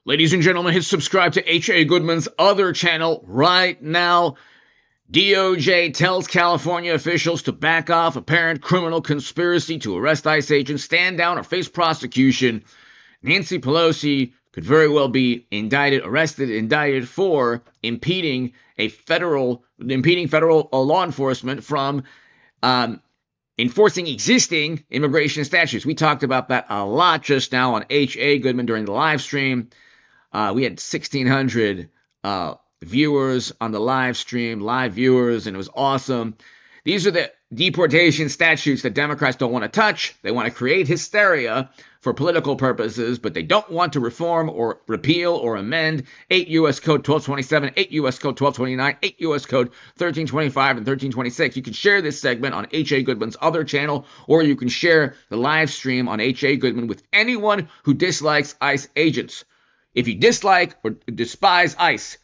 Ladies and gentlemen, hit subscribe to H.A. Goodman's other channel right now. DOJ tells California officials to back off apparent criminal conspiracy to arrest ICE agents, stand down, or face prosecution. Nancy Pelosi could very well be indicted for impeding federal law enforcement from enforcing existing immigration statutes. We talked about that a lot just now on H.A. Goodman during the live stream. We had 1,600 viewers on the live stream, live viewers, and it was awesome. These are the deportation statutes that Democrats don't want to touch. They want to create hysteria for political purposes, but they don't want to reform or repeal or amend 8 U.S. Code 1227, 8 U.S. Code 1229, 8 U.S. Code 1325, and 1326. You can share this segment on H.A. Goodman's other channel, or you can share the live stream on H.A. Goodman with anyone who dislikes ICE agents. If you dislike or despise ICE,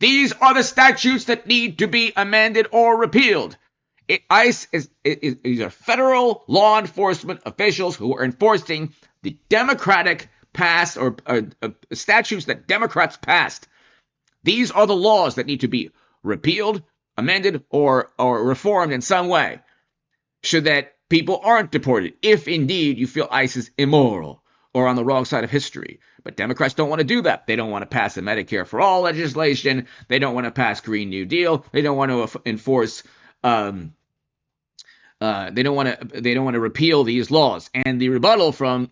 these are the statutes that need to be amended or repealed. ICE these are federal law enforcement officials who are enforcing the Democratic past or statutes that Democrats passed. These are the laws that need to be repealed, amended, or reformed in some way so that people aren't deported if indeed you feel ICE is immoral or on the wrong side of history. But Democrats don't want to do that. They don't want to pass the Medicare for All legislation. They don't want to pass Green New Deal. They don't want to enforce. They don't want to repeal these laws. And the rebuttal from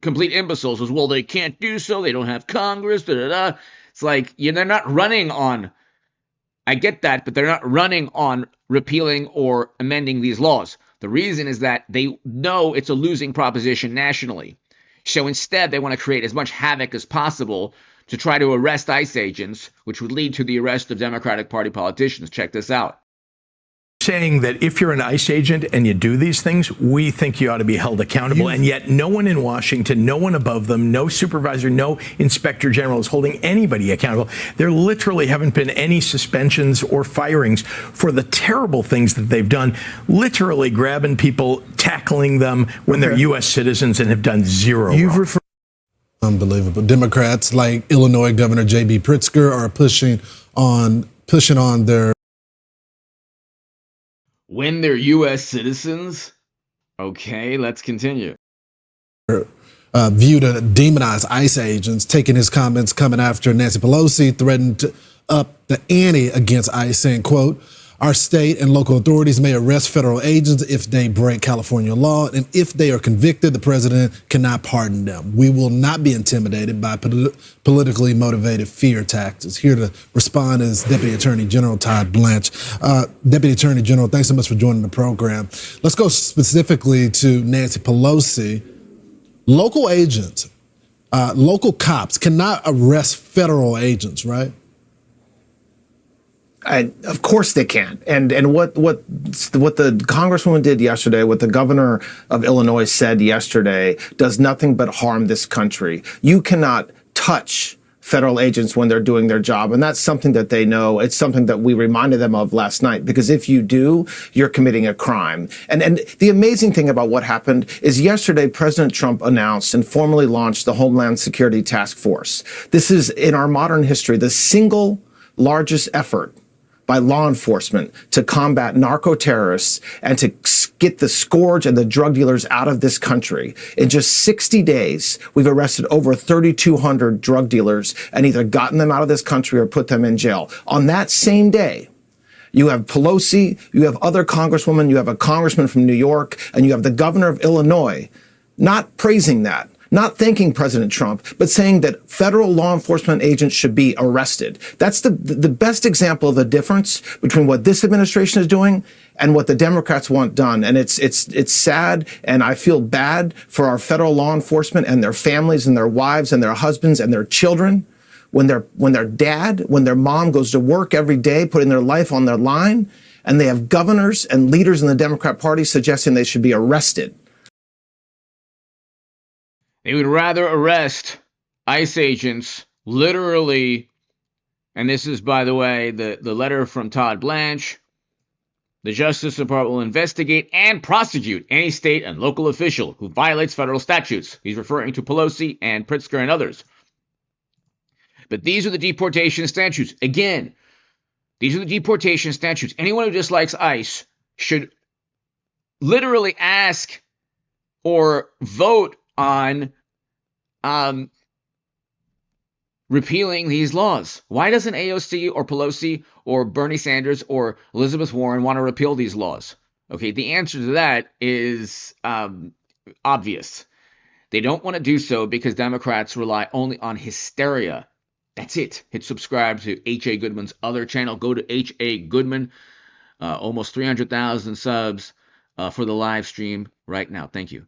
complete imbeciles was, well, they can't do so. They don't have Congress. It's like they're not running on. I get that, but they're not running on repealing or amending these laws. The reason is that they know it's a losing proposition nationally. So instead, they want to create as much havoc as possible to try to arrest ICE agents, which would lead to the arrest of Democratic Party politicians. Check this out. Saying that if you're an ICE agent and you do these things, we think you ought to be held accountable. And yet no one in Washington, no one above them, no supervisor, no inspector general is holding anybody accountable. There literally haven't been any suspensions or firings for the terrible things that they've done, literally grabbing people, tackling them when they're U.S. citizens and have done zero wrong. Unbelievable. Democrats like Illinois Governor J.B. Pritzker are pushing on their when they're U.S. citizens? Okay, let's continue. View to demonize ICE agents, taking his comments coming after Nancy Pelosi threatened to up the ante against ICE, saying, quote, our state and local authorities may arrest federal agents if they break California law, and if they are convicted, the president cannot pardon them. We will not be intimidated by politically motivated fear tactics. Here to respond is Deputy Attorney General Todd Blanche. Deputy Attorney General, thanks so much for joining the program. Let's go specifically to Nancy Pelosi. Local agents, local cops cannot arrest federal agents, right? Of course they can. And what the Congresswoman did yesterday, what the governor of Illinois said yesterday, does nothing but harm this country. You cannot touch federal agents when they're doing their job. And that's something that they know. It's something that we reminded them of last night, because if you do, you're committing a crime. And the amazing thing about what happened is yesterday, President Trump announced and formally launched the Homeland Security Task Force. This is, in our modern history, the single largest effort by law enforcement to combat narco-terrorists and to get the scourge and the drug dealers out of this country. In just 60 days, we've arrested over 3,200 drug dealers and either gotten them out of this country or put them in jail. On that same day, you have Pelosi, you have other congresswomen, you have a congressman from New York, and you have the governor of Illinois not praising that, not thanking President Trump, but saying that federal law enforcement agents should be arrested. That's the best example of the difference between what this administration is doing and what the Democrats want done. And it's sad, and I feel bad for our federal law enforcement and their families and their wives and their husbands and their children when their mom goes to work every day putting their life on their line, and they have governors and leaders in the Democrat Party suggesting they should be arrested. They would rather arrest ICE agents, literally, and this is, by the way, the letter from Todd Blanche. The Justice Department will investigate and prosecute any state and local official who violates federal statutes. He's referring to Pelosi and Pritzker and others. But these are the deportation statutes. Again, these are the deportation statutes. Anyone who dislikes ICE should literally ask or vote on repealing these laws. Why doesn't AOC or Pelosi or Bernie Sanders or Elizabeth Warren want to repeal these laws? Okay, the answer to that is obvious. They don't want to do so because Democrats rely only on hysteria. That's it. Hit subscribe to H.A. Goodman's other channel. Go to H.A. Goodman. Almost 300,000 subs for the live stream right now. Thank you.